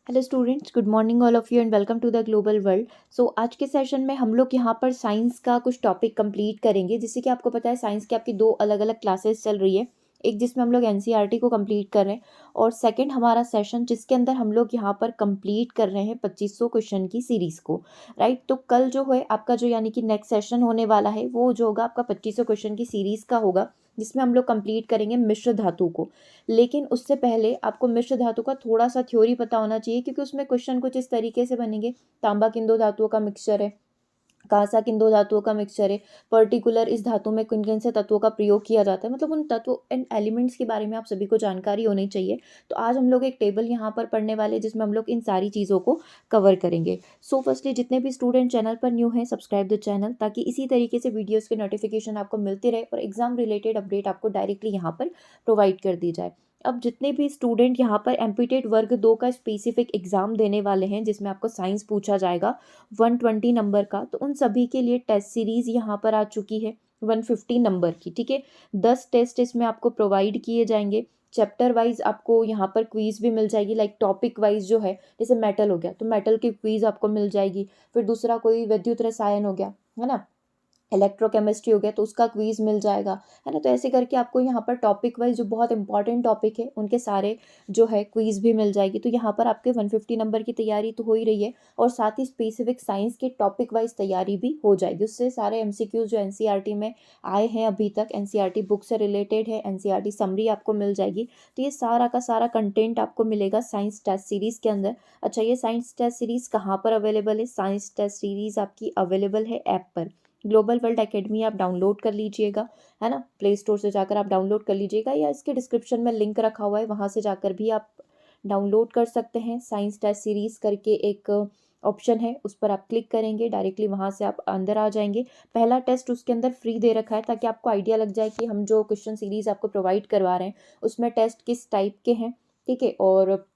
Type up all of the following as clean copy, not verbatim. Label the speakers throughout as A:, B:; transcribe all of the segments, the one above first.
A: Hello students, good morning all of you and welcome to the global world. So आज के session में हम लोग यहाँ पर साइंस का कुछ टॉपिक कंप्लीट करेंगे। जैसे कि आपको पता है साइंस की आपकी दो अलग अलग क्लासेस चल रही है। एक जिसमें हम लोग एनसीईआरटी को कंप्लीट कर रहे हैं और सेकंड हमारा सेशन जिसके अंदर हम लोग यहाँ पर कंप्लीट कर रहे हैं 2500 क्वेश्चन की सीरीज़ को। राइट, तो कल जो है आपका जो यानी कि नेक्स्ट सेशन होने वाला है वो जो होगा आपका 2500 क्वेश्चन की सीरीज़ का होगा, जिसमें हम लोग कंप्लीट करेंगे मिश्र धातु को। लेकिन उससे पहले आपको मिश्र धातु का थोड़ा सा थ्योरी पता होना चाहिए, क्योंकि उसमें क्वेश्चन कुछ इस तरीके से बनेंगे। तांबा किन दो धातुओं का मिक्सचर है, कांसा किन दो धातुओं का मिक्सचर है, पर्टिकुलर इस धातु में किन किन से तत्वों का प्रयोग किया जाता है, मतलब उन तत्वों एंड एलिमेंट्स के बारे में आप सभी को जानकारी होनी चाहिए। तो आज हम लोग एक टेबल यहाँ पर पढ़ने वाले हैं जिसमें हम लोग इन सारी चीज़ों को कवर करेंगे। सो फर्स्टली जितने भी स्टूडेंट चैनल पर न्यू हैं, सब्सक्राइब द चैनल, ताकि इसी तरीके से वीडियोज़ के नोटिफिकेशन आपको मिलते रहे और एग्जाम रिलेटेड अपडेट आपको डायरेक्टली यहाँ पर प्रोवाइड कर दी जाए। अब जितने भी स्टूडेंट यहाँ पर एमपीटेट वर्ग 2 का स्पेसिफिक एग्जाम देने वाले हैं, जिसमें आपको साइंस पूछा जाएगा 120 नंबर का, तो उन सभी के लिए टेस्ट सीरीज़ यहाँ पर आ चुकी है 150 नंबर की। ठीक है, 10 टेस्ट इसमें आपको प्रोवाइड किए जाएंगे। चैप्टर वाइज आपको यहाँ पर क्वीज भी मिल जाएगी, लाइक टॉपिक वाइज जो है, जैसे मेटल हो गया तो मेटल की क्वीज आपको मिल जाएगी। फिर दूसरा कोई विद्युत रसायन हो गया, है ना, इलेक्ट्रोकेमिस्ट्री हो गया तो उसका क्वीज मिल जाएगा, है ना। तो ऐसे करके आपको यहाँ पर टॉपिक वाइज जो बहुत इंपॉर्टेंट टॉपिक है उनके सारे जो है क्वीज भी मिल जाएगी। तो यहाँ पर आपके 150 नंबर की तैयारी तो हो ही रही है और साथ ही स्पेसिफिक साइंस के टॉपिक वाइज तैयारी भी हो जाएगी। उससे सारे एमसीक्यूज जो एनसीईआरटी में आए हैं अभी तक, एनसीईआरटी बुक से रिलेटेड है, एनसीईआरटी समरी आपको मिल जाएगी। तो ये सारा का सारा कंटेंट आपको मिलेगा साइंस टेस्ट सीरीज़ के अंदर। अच्छा, ये साइंस टेस्ट सीरीज़ कहाँ पर अवेलेबल है? साइंस टेस्ट सीरीज़ आपकी अवेलेबल है ऐप पर, ग्लोबल वर्ल्ड एकेडमी। आप डाउनलोड कर लीजिएगा, है ना, प्ले स्टोर से जाकर आप डाउनलोड कर लीजिएगा, या इसके डिस्क्रिप्शन में लिंक रखा हुआ है, वहाँ से जाकर भी आप डाउनलोड कर सकते हैं। साइंस टेस्ट सीरीज़ करके एक ऑप्शन है, उस पर आप क्लिक करेंगे, डायरेक्टली वहाँ से आप अंदर आ जाएंगे। पहला टेस्ट उसके अंदर फ्री दे रखा है, ताकि आपको आइडिया लग जाए कि हम जो क्वेश्चन सीरीज़ आपको प्रोवाइड करवा रहे हैं उसमें टेस्ट किस टाइप के हैं। ठीक है, और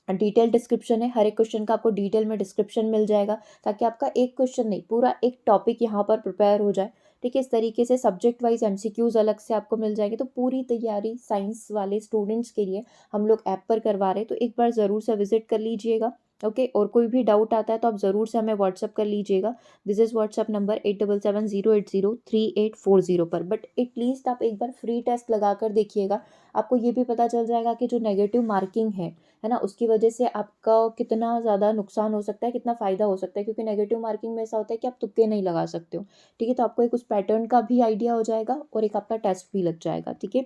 A: डिटेल डिस्क्रिप्शन है, हर एक क्वेश्चन का आपको डिटेल में डिस्क्रिप्शन मिल जाएगा, ताकि आपका एक क्वेश्चन नहीं पूरा एक टॉपिक यहाँ पर प्रिपेयर हो जाए। ठीक है, इस तरीके से सब्जेक्ट वाइज एमसीक्यूज अलग से आपको मिल जाएंगे। तो पूरी तैयारी साइंस वाले स्टूडेंट्स के लिए हम लोग ऐप पर करवा रहे हैं, तो एक बार ज़रूर से विजिट कर लीजिएगा। ओके, और कोई भी डाउट आता है तो आप ज़रूर से हमें व्हाट्सअप कर लीजिएगा। दिस इज़ व्हाट्सअप नंबर 8770803840 पर। बट एटलीस्ट आप एक बार फ्री टेस्ट लगा कर देखिएगा, आपको ये भी पता चल जाएगा कि जो नेगेटिव मार्किंग है ना, उसकी वजह से आपका कितना ज़्यादा नुकसान हो सकता है, कितना फ़ायदा हो सकता है। क्योंकि नेगेटिव मार्किंग में ऐसा होता है कि आप तुक्के नहीं लगा सकते हो। ठीक है, तो आपको एक उस पैटर्न का भी आइडिया हो जाएगा और एक आपका टेस्ट भी लग जाएगा। ठीक है,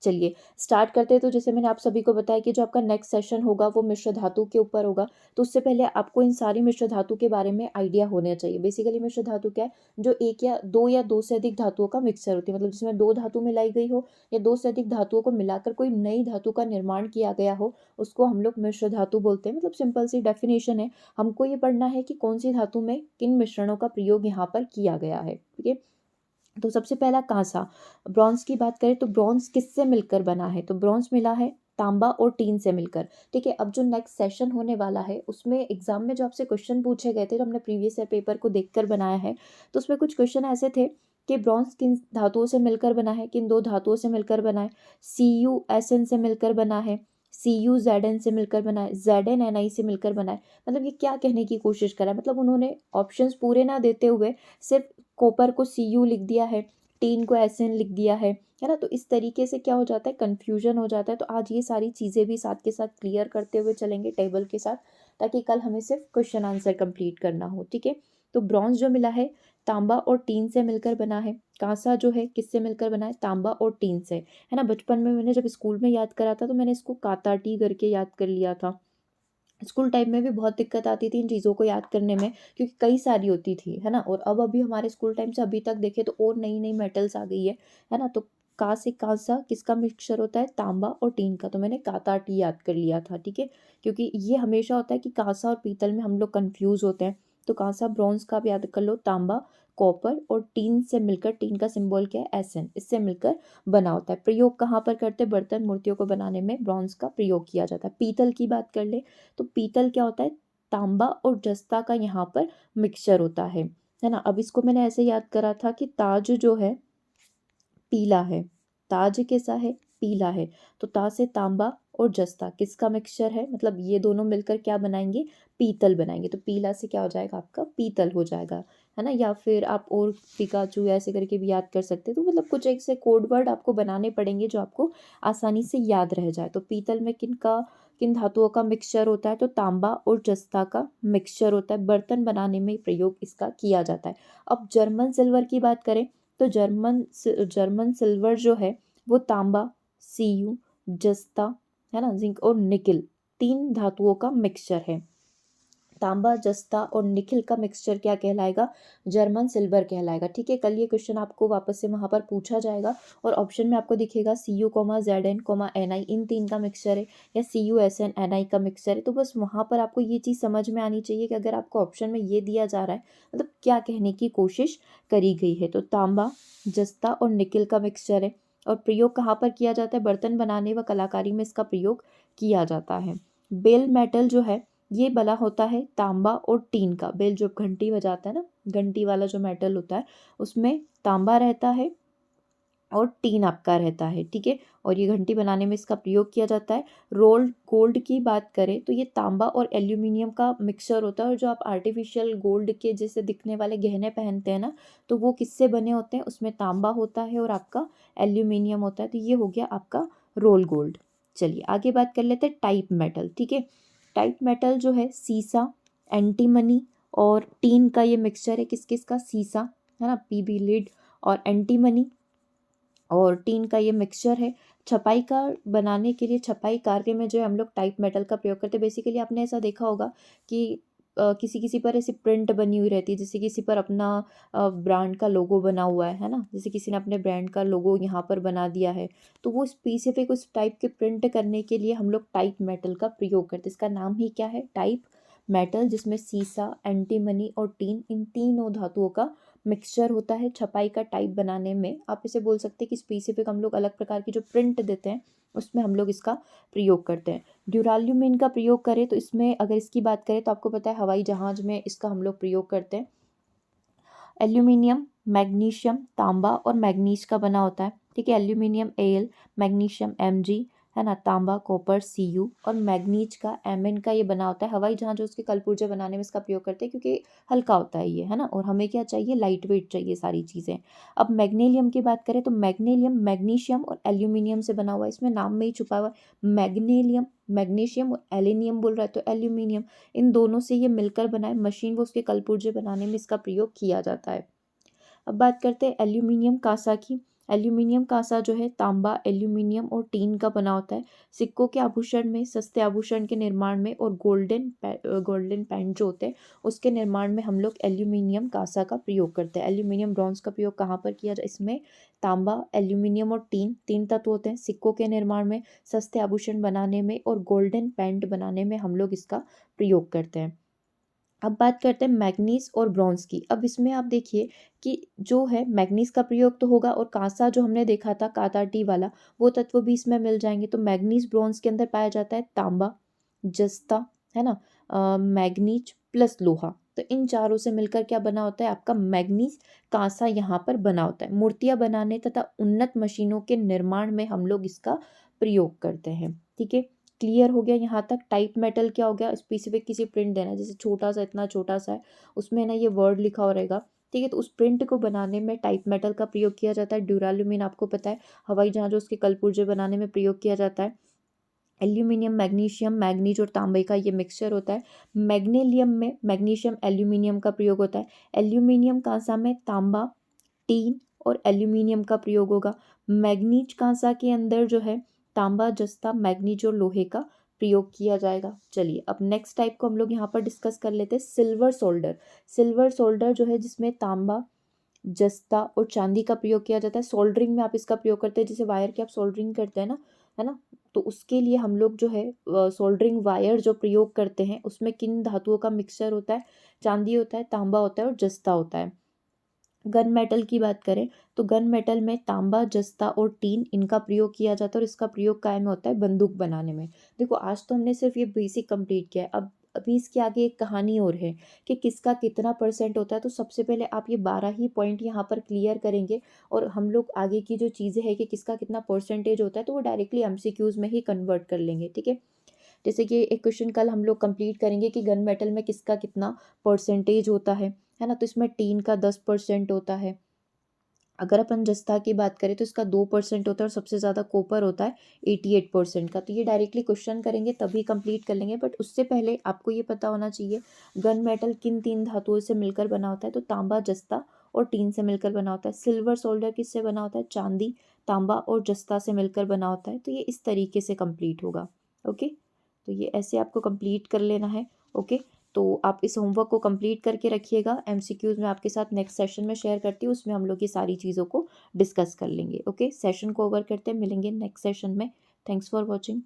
A: चलिए स्टार्ट करते हैं। तो जैसे मैंने आप सभी को बताया कि जो आपका नेक्स्ट सेशन होगा वो मिश्र धातु के ऊपर होगा। तो उससे पहले आपको इन सारी मिश्र धातु के बारे में आइडिया होना चाहिए। बेसिकली मिश्र धातु क्या है? जो एक या दो से अधिक धातुओं का मिक्सचर होती है, मतलब जिसमें दो धातु मिलाई गई हो या दो से अधिक धातुओं को मिलाकर कोई नई धातु का निर्माण किया गया हो, उसको हम लोग मिश्र धातु बोलते हैं। मतलब सिंपल सी डेफिनेशन है, हमको ये पढ़ना है कि कौन सी धातु में किन मिश्रणों का प्रयोग यहाँ पर किया गया है। ठीक है, तो सबसे पहला कांसा, ब्रॉन्ज की बात करें तो ब्रॉन्ज किससे मिलकर बना है? तो ब्रॉन्ज मिला है तांबा और टीन से मिलकर। ठीक है, अब जो नेक्स्ट सेशन होने वाला है उसमें एग्जाम में जो आपसे क्वेश्चन पूछे गए थे, तो हमने प्रीवियस ईयर पेपर को देखकर बनाया है, तो उसमें कुछ क्वेश्चन ऐसे थे कि ब्रॉन्ज किन धातुओं से मिलकर बना है, किन दो धातुओं से मिलकर बना है। CuSn से मिलकर बना है, CuZn से मिलकर बना है, ZnNi से मिलकर बना है। मतलब ये क्या कहने की कोशिश करा है? मतलब उन्होंने ऑप्शंस पूरे ना देते हुए सिर्फ कॉपर को Cu लिख दिया है, टीन को Sn लिख दिया है ना। तो इस तरीके से क्या हो जाता है, कन्फ्यूजन हो जाता है। तो आज ये सारी चीज़ें भी साथ के साथ क्लियर करते हुए चलेंगे टेबल के साथ, ताकि कल हमें सिर्फ क्वेश्चन आंसर कंप्लीट करना हो। ठीक है, तो ब्रॉन्ज जो मिला है तांबा और टीन से मिलकर बना है। कांसा जो है किससे मिलकर बना है? तांबा और टीन से, है ना। बचपन में मैंने जब स्कूल में याद करा था तो मैंने इसको काता टी करके याद कर लिया था। स्कूल टाइम में भी बहुत दिक्कत आती थी इन चीज़ों को याद करने में, क्योंकि कई सारी होती थी, है ना। और अब अभी हमारे स्कूल टाइम से अभी तक देखें तो और नई नई मेटल्स आ गई है ना। तो का से कांसा किसका मिक्सचर होता है? तांबा और टीन का। तो मैंने काता टी याद कर लिया था। ठीक है, क्योंकि ये हमेशा होता है कि कांसा और पीतल में हम लोग कंफ्यूज होते हैं। तो कांसा ब्रॉन्ज का आप याद कर लो, तांबा कॉपर, और टीन से मिलकर, टीन का सिंबल क्या है? Sn, इससे मिलकर बना होता है। प्रयोग कहाँ पर करते हैं? बर्तन मूर्तियों को बनाने में ब्रॉन्ज का प्रयोग किया जाता है। पीतल की बात कर ले तो पीतल क्या होता है? तांबा और जस्ता का यहाँ पर मिक्सचर होता है ना। अब इसको मैंने ऐसे याद करा था कि ताज जो है पीला है, ताज कैसा है? पीला है। तो ता से तांबा और जस्ता किसका मिक्सचर है, मतलब ये दोनों मिलकर क्या बनाएंगे, पीतल बनाएंगे। तो पीला से क्या हो जाएगा आपका, पीतल हो जाएगा, है ना। या फिर आप और पिकाचू ऐसे करके भी याद कर सकते हैं। तो मतलब कुछ एक से कोड वर्ड आपको बनाने पड़ेंगे जो आपको आसानी से याद रह जाए। तो पीतल में किन धातुओं का मिक्सचर होता है, तो तांबा और जस्ता का मिक्सचर होता है। बर्तन बनाने में प्रयोग इसका किया जाता है। अब जर्मन सिल्वर की बात करें तो जर्मन सिल्वर जो है वो तांबा, Cu, जस्ता, है ना, जिंक और निकिल, 3 धातुओं का मिक्सचर है। तांबा, जस्ता और निकिल का मिक्सचर क्या कहलाएगा, जर्मन सिल्वर कहलाएगा। ठीक है, कल ये क्वेश्चन आपको वापस से वहाँ पर पूछा जाएगा और ऑप्शन में आपको दिखेगा Cu, Zn, Ni, इन 3 का मिक्सचर है, या CuSn, Ni का मिक्सचर है। तो बस वहाँ पर आपको ये चीज़ समझ में आनी चाहिए कि अगर आपको ऑप्शन में ये दिया जा रहा है मतलब क्या कहने की कोशिश करी गई है। तो तांबा, जस्ता और निकिल का मिक्सचर है और प्रयोग कहाँ पर किया जाता है, बर्तन बनाने व कलाकारी में इसका प्रयोग किया जाता है। बेल मेटल जो है ये बना होता है तांबा और टीन का। बेल जो घंटी बजाता है ना, घंटी वाला जो मेटल होता है उसमें तांबा रहता है और टीन आपका रहता है। ठीक है, और ये घंटी बनाने में इसका प्रयोग किया जाता है। रोल्ड गोल्ड की बात करें तो ये तांबा और एल्यूमिनियम का मिक्सचर होता है। और जो आप आर्टिफिशियल गोल्ड के जैसे दिखने वाले गहने पहनते हैं ना, तो वो किससे बने होते हैं, उसमें तांबा होता है और आपका एल्यूमिनियम होता है। तो ये हो गया आपका रोल गोल्ड। चलिए आगे बात कर लेते हैं टाइप मेटल। ठीक है, टाइप मेटल जो है सीसा, एंटीमनी और टीन का ये मिक्सचर है। किस किस का, सीसा, है ना, पीबी लीड, और एंटीमनी और टीन का ये मिक्सचर है। छपाई का बनाने के लिए, छपाई कार्य में जो है हम लोग टाइप मेटल का प्रयोग करते हैं। बेसिकली आपने ऐसा देखा होगा कि किसी किसी पर ऐसी प्रिंट बनी हुई रहती है, जैसे किसी पर अपना ब्रांड का लोगो बना हुआ है ना, जैसे किसी ने अपने ब्रांड का लोगो यहाँ पर बना दिया है, तो वो स्पेसिफिक उस टाइप के प्रिंट करने के लिए हम लोग टाइप मेटल का प्रयोग करते हैं। इसका नाम ही क्या है, टाइप मेटल, जिसमें सीसा, एंटीमनी और टीन, इन तीनों धातुओं का मिक्सचर होता है। छपाई का टाइप बनाने में आप इसे बोल सकते हैं कि स्पेसिफिक हम लोग अलग प्रकार की जो प्रिंट देते हैं उसमें हम लोग इसका प्रयोग करते हैं। ड्यूराल्यूमिन का प्रयोग करें तो इसमें अगर इसकी बात करें तो आपको पता है हवाई जहाज में इसका हम लोग प्रयोग करते हैं। एल्यूमिनियम, मैग्नीशियम, तांबा और मैग्नीज का बना होता है। ठीक है, एल्यूमिनियम Al, मैग्नीशियम Mg, है ना, तांबा कॉपर Cu और मैग्नीज का Mn का ये बना होता है। हवाई जहाज उसके कलपुर्जे बनाने में इसका प्रयोग करते हैं क्योंकि हल्का होता है ये, है ना, और हमें क्या चाहिए, लाइट वेट चाहिए सारी चीज़ें। अब मैग्नीलियम की बात करें तो मैग्नीलियम मैग्नीशियम और एल्यूमिनियम से बना हुआ है। इसमें नाम में ही छुपा हुआ है मैग्नीलियम, मैग्नीशियम और एलिनियम बोल रहा है तो एल्यूमिनियम, इन दोनों से ये मिलकर बनाए मशीन वो उसके कलपुर्जे बनाने में इसका प्रयोग किया जाता है। अब बात करते हैं एल्यूमिनियम कांसा की। एल्यूमिनियम कांसा जो है तांबा, एल्यूमिनियम और टीन का बना होता है। सिक्कों के आभूषण में, सस्ते आभूषण के निर्माण में और गोल्डन पेंट जो होते हैं उसके निर्माण में हम लोग एल्यूमिनियम कांसा का प्रयोग करते हैं। एल्यूमिनियम ब्रॉन्ज का प्रयोग कहाँ पर किया जाए, इसमें तांबा, एल्यूमिनियम और टीन, 3 तत्व होते हैं। सिक्कों के निर्माण में, सस्ते आभूषण बनाने में और गोल्डन पेंट बनाने में हम लोग इसका प्रयोग करते हैं। अब बात करते हैं मैग्नीज और ब्रॉन्ज की। अब इसमें आप देखिए कि जो है मैग्नीज का प्रयोग तो होगा और कांसा जो हमने देखा था काता टी वाला, वो तत्व भी इसमें मिल जाएंगे। तो मैग्नीज ब्रॉन्ज के अंदर पाया जाता है तांबा, जस्ता, है ना, मैग्नीज प्लस लोहा। तो इन चारों से मिलकर क्या बना होता है आपका मैग्नीज कांसा यहाँ पर बना होता है। मूर्तियां बनाने तथा उन्नत मशीनों के निर्माण में हम लोग इसका प्रयोग करते हैं। ठीक है, क्लियर हो गया यहाँ तक। टाइप मेटल क्या हो गया, स्पेसिफिक किसी प्रिंट देना, जैसे छोटा सा, इतना छोटा सा है, उसमें ना ये वर्ड लिखा हो रहेगा। ठीक है, तो उस प्रिंट को बनाने में टाइप मेटल का प्रयोग किया जाता है। ड्यूराल्यूमिन आपको पता है हवाई जहाज उसके कलपुर्जे बनाने में प्रयोग किया जाता है। एल्यूमिनियम, मैग्नीशियम, मैग्नीज और तांबे का ये मिक्सचर होता है। मैग्नीलियम में मैग्नीशियम एल्यूमिनियम का प्रयोग होता है। एल्यूमिनियम कांसा में तांबा, टीन और एल्यूमिनियम का प्रयोग होगा। मैग्नीज कांसा के अंदर जो है तांबा, जस्ता, मैग्नीज और लोहे का प्रयोग किया जाएगा। चलिए अब नेक्स्ट टाइप को हम लोग यहाँ पर डिस्कस कर लेते हैं, सिल्वर सोल्डर। सिल्वर सोल्डर जो है जिसमें तांबा, जस्ता और चांदी का प्रयोग किया जाता है। सोल्डरिंग में आप इसका प्रयोग करते हैं, जैसे वायर की आप सोल्डरिंग करते हैं ना, है ना, तो उसके लिए हम लोग जो है सोल्डरिंग वायर जो प्रयोग करते हैं उसमें किन धातुओं का मिक्सचर होता है, चांदी होता है, तांबा होता है और जस्ता होता है। गन मेटल की बात करें तो गन मेटल में तांबा, जस्ता और टीन, इनका प्रयोग किया जाता है और इसका प्रयोग काय में होता है, बंदूक बनाने में। देखो आज तो हमने सिर्फ ये बेसिक कंप्लीट किया है, अब अभी इसके आगे एक कहानी और है कि किसका कितना परसेंट होता है। तो सबसे पहले आप ये 12 ही पॉइंट यहाँ पर क्लियर करेंगे और हम लोग आगे की जो चीज़ें हैं कि किसका कितना परसेंटेज होता है तो वो डायरेक्टली एमसीक्यूज़ में ही कन्वर्ट कर लेंगे, ठीक है। जैसे कि एक क्वेश्चन कल हम लोग कंप्लीट करेंगे कि गन मेटल में किसका कितना परसेंटेज होता है ना। तो इसमें टीन का 10% होता है। अगर अपन जस्ता की बात करें तो इसका 2% होता है और सबसे ज़्यादा कॉपर होता है 88% का। तो ये डायरेक्टली क्वेश्चन करेंगे तभी कंप्लीट कर लेंगे, बट उससे पहले आपको ये पता होना चाहिए गन मेटल किन 3 धातुओं से मिलकर बना होता है। तो तांबा, जस्ता और टीन से मिलकर बना होता है। सिल्वर सोल्डर किससे बना होता है? चांदी, तांबा और जस्ता से मिलकर बना होता है। तो ये इस तरीके से कंप्लीट होगा। ओके, तो ये ऐसे आपको कंप्लीट कर लेना है। ओके, तो आप इस होमवर्क को कंप्लीट करके रखिएगा। एमसीक्यूज़ मैं आपके साथ नेक्स्ट सेशन में शेयर करती हूँ, उसमें हम लोग ये सारी चीज़ों को डिस्कस कर लेंगे। ओके, सेशन को ओवर करते हैं, मिलेंगे नेक्स्ट सेशन में। Thanks for watching.